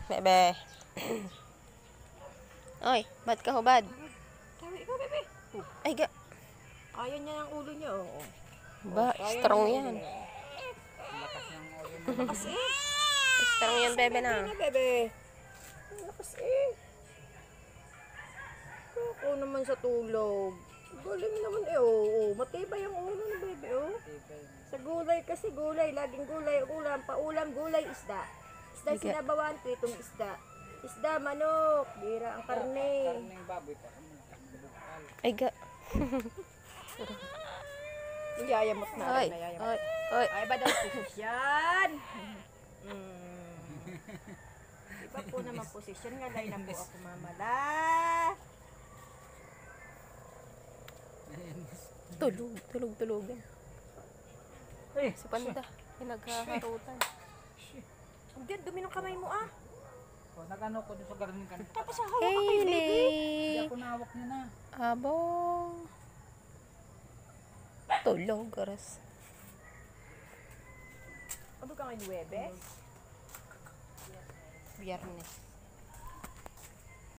Bebe. Oy, ba't ka hubad? Ikaw, bebe. Ay, ga. Ayaw niya ng ulo niya, oo. Ba, strong yan. Lakas eh. Strong yan, bebe na. Bebe. Lakas eh. Ako naman sa tulog. Galing naman eh, oo. Matibay ang ulo ni bebe, oh. Sa gulay kasi gulay, laging gulay, ulam, paulam, gulay, isda. Isda sinabawan, pritong isda. Isda, manok, bira ang karne. Karneng baboy pa. Ay, ga. Yayamot na Oy, rin, nayayamot. oy, oy. Ay, ba daw posisyon? Iba po naman posisyon nga, dahil na po ako mamala. Tulog. Eh, Si Panda, pinaghaharutan. Ang ganda, dumi ng kamay mo ah. oh, nag-ano ko dun sa garden kan. Tapos hawak ka kay baby. Hindi Hailey. ako nawak niya na. Abong. Tulog, garas. Ano ka ngayon, Webes? Biyernes.